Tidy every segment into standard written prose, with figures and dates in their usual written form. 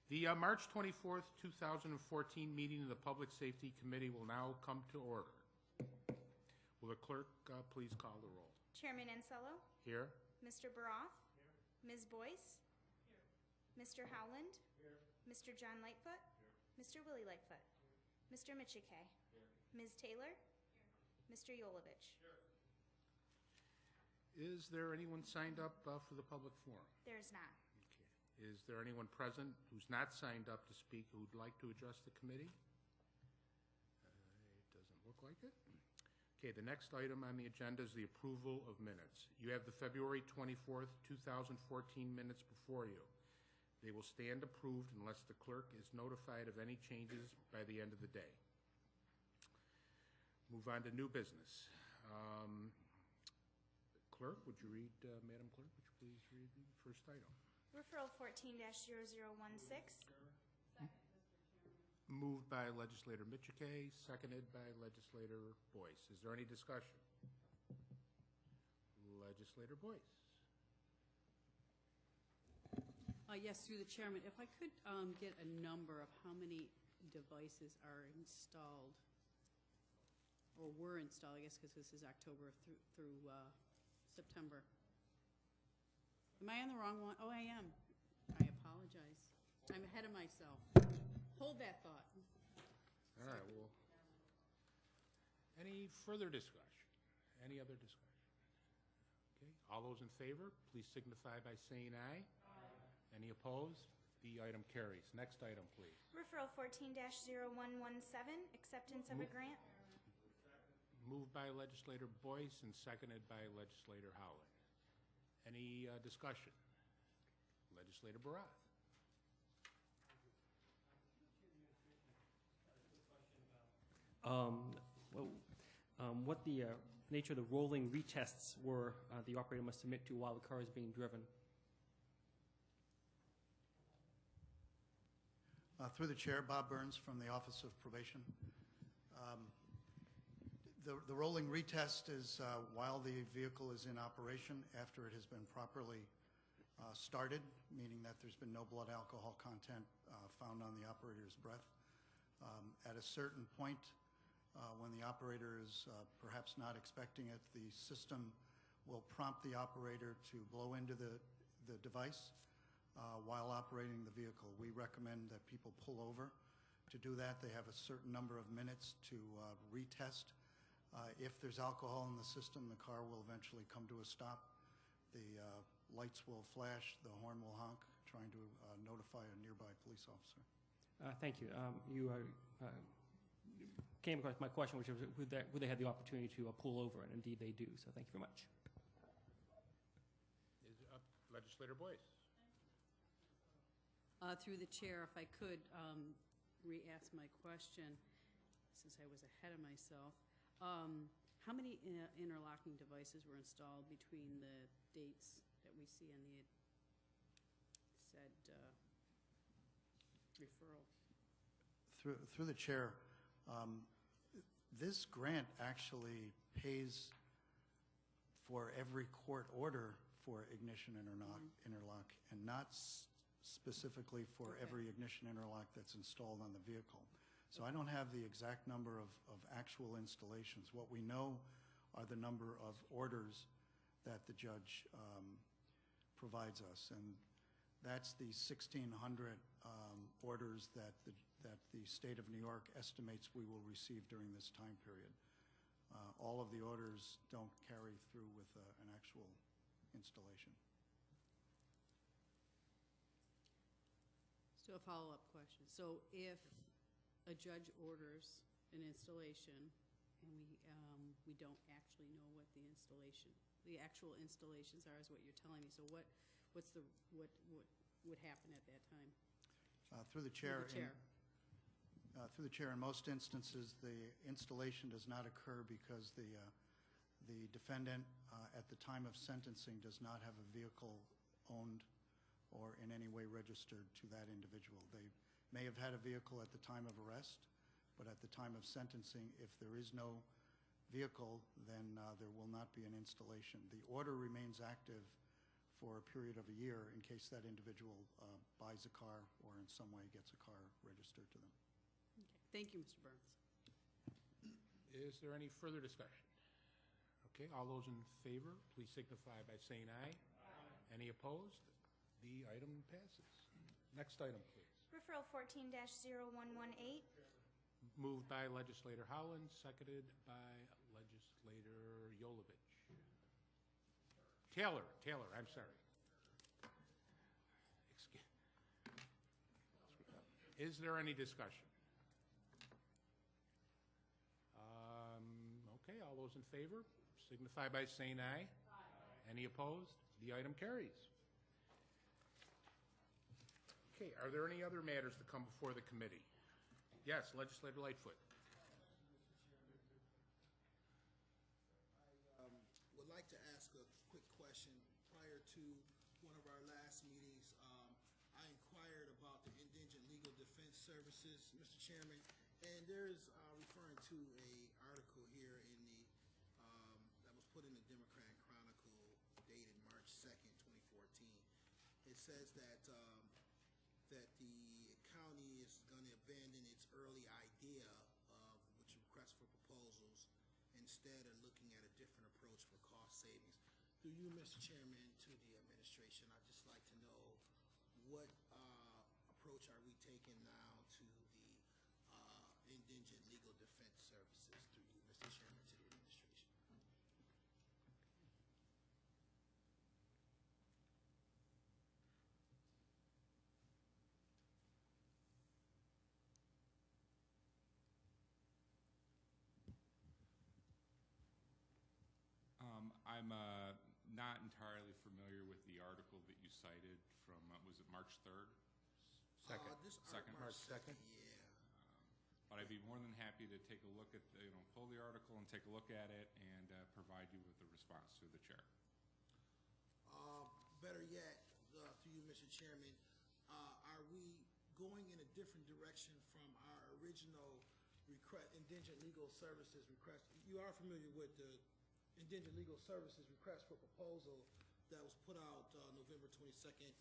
The March 24th, 2014 meeting of the Public Safety Committee will now come to order. Will the clerk please call the roll? Chairman Ansello? Here. Mr. Baroth? Here. Ms. Boyce? Here. Mr. Howland? Here. Mr. John Lightfoot? Here. Mr. Willie Lightfoot? Here. Mr. Michike? Here. Ms. Taylor? Here. Mr. Yolovich? Here. Is there anyone signed up for the public forum? There is not. Okay. Is there anyone present who's not signed up to speak who would like to address the committee? It doesn't look like it. Okay, the next item on the agenda is the approval of minutes. You have the February 24th, 2014 minutes before you. They will stand approved unless the clerk is notified of any changes by the end of the day. Move on to new business. Clerk, would you read, Madam Clerk, would you please read the first item? Referral 14-0016. Moved by Legislator Michike, seconded by Legislator Boyce. Is there any discussion? Legislator Boyce. Yes, through the chairman, if I could get a number of how many devices are installed or were installed, I guess, because this is October through September. Am I on the wrong one? Oh, I am. I apologize. I'm ahead of myself. Hold that thought. All right, well, any further discussion? Any other discussion? Okay, all those in favor, please signify by saying aye. Aye. Any opposed? The item carries. Next item, please. Referral 14-0117, acceptance of a grant. Moved by Legislator Boyce and seconded by Legislator Howland. Any discussion? Legislator Baroth. What the nature of the rolling retests were the operator must submit to while the car is being driven. Through the chair, Bob Burns from the Office of Probation. The rolling retest is while the vehicle is in operation after it has been properly started, meaning that there's been no blood alcohol content found on the operator's breath. At a certain point, when the operator is perhaps not expecting it, the system will prompt the operator to blow into the device while operating the vehicle. We recommend that people pull over. To do that, they have a certain number of minutes to retest. If there's alcohol in the system, the car will eventually come to a stop. The lights will flash, the horn will honk, trying to notify a nearby police officer. Thank you. You came across my question, which was would they have the opportunity to pull over, and indeed they do. So thank you very much. Is Legislator Boyce. Through the chair, if I could re-ask my question, since I was ahead of myself. How many interlocking devices were installed between the dates that we see on the said referral? Through the chair, this grant actually pays for every court order for ignition interlock and not specifically for every ignition interlock that's installed on the vehicle. So I don't have the exact number of actual installations. What we know are the number of orders that the judge provides us, and that's the 1,600 orders that the state of New York estimates we will receive during this time period. All of the orders don't carry through with an actual installation. So a follow-up question. So if a judge orders an installation and we don't actually know what the actual installations are, is what you're telling me. So what would happen at that time? Through the chair. Through the chair, in most instances, the installation does not occur because the defendant at the time of sentencing does not have a vehicle owned or in any way registered to that individual. They may have had a vehicle at the time of arrest, but at the time of sentencing, if there is no vehicle, then there will not be an installation. The order remains active for a period of a year in case that individual buys a car or in some way gets a car registered to them. Okay. Thank you, Mr. Burns. Is there any further discussion? Okay, all those in favor, please signify by saying aye. Aye. Any opposed? The item passes. Next item, please. Referral 14-0118, Moved by Legislator Howland, seconded by Legislator Yolovich. Taylor, I'm sorry. Is there any discussion? Okay, all those in favor signify by saying aye. Aye. Any opposed? The item carries. Okay, are there any other matters to come before the committee? Yes, Legislator Lightfoot. I would like to ask a quick question. Prior to one of our last meetings, I inquired about the Indigent Legal Defense Services, Mr. Chairman, and there's referring to a article here in the that was put in the Democrat Chronicle dated March 2nd, 2014. It says that that the county is going to abandon its early idea of which request for proposals, instead of looking at a different approach for cost savings. Through you, Mr. Chairman, to the administration, I'd just like to know what approach are we taking now to the Indigent Legal Defense Services, through you, Mr. Chairman, to the administration. I'm not entirely familiar with the article that you cited from, was it March 3rd? Second. March 2nd? Yeah. But I'd be more than happy to take a look at, pull the article and take a look at it and provide you with a response to the chair. Better yet, through you, Mr. Chairman, are we going in a different direction from our original Indigent Legal Services request? You are familiar with the Indigent Legal Services request for proposal that was put out November 22nd,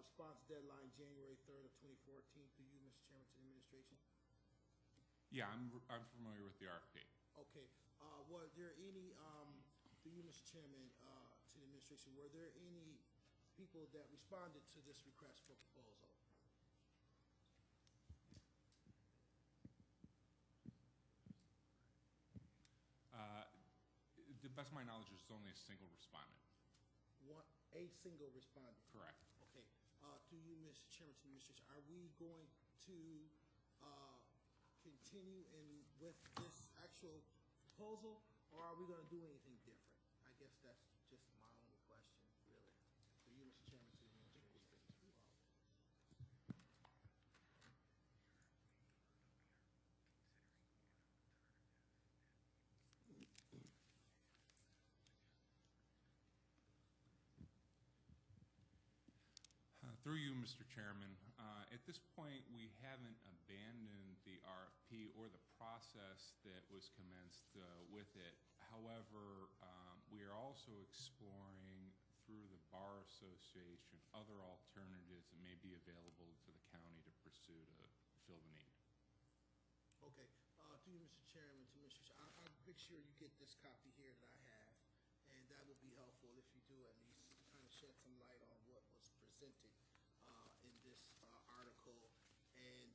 response deadline January 3rd of 2014, through you, Mr. Chairman, to the administration? Yeah, I'm familiar with the RFP. Okay. Were there any, through you, Mr. Chairman, to the administration, were there any people that responded to this request for proposal? To the best of my knowledge, there's only a single respondent. A single respondent? Correct. Okay. Through you, Mr. Chairman, to the administration, are we going to continue with this actual proposal, or are we going to do anything different? I guess that's just my only question, really. Through you, Mr. Chairman, to the administration. Through you, Mr. Chairman, at this point, we haven't abandoned the RFP or the process that was commenced with it. However, we are also exploring through the Bar Association other alternatives that may be available to the county to pursue to fill the need. Okay. Through you, Mr. Chairman, to Mr. I'll make sure you get this copy here that I have, and that will be helpful if you do at least kind of shed some light on what was presented in this article, and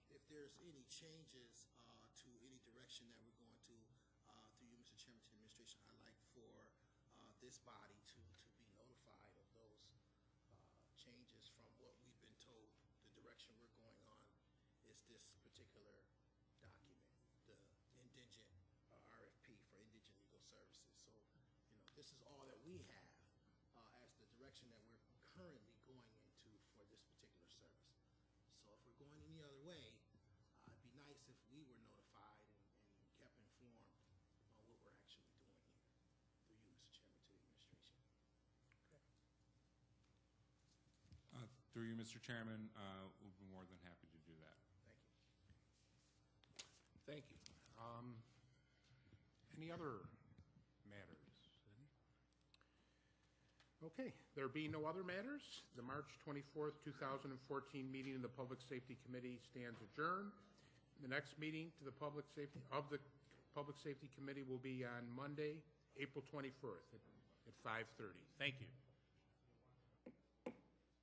if there's any changes to any direction that we're going to, through you, Mr. Chairman, to the administration, I'd like for this body to be notified of those changes from what we've been told the direction we're going on is this particular document, the indigent RFP for Indigent Legal Services. So, this is all that we have as the direction that we're currently going into for this particular service. So if we're going any other way, it'd be nice if we were notified and kept informed on what we're actually doing here. Through you, Mr. Chairman, to the administration. Through you, Mr. Chairman, we'll be more than happy to do that. Thank you. Thank you. Any other matters? Okay, there being no other matters, the March 24th, 2014 meeting of the Public Safety Committee stands adjourned. The next meeting to the Public Safety Committee will be on Monday, April 21st at 5:30. Thank you.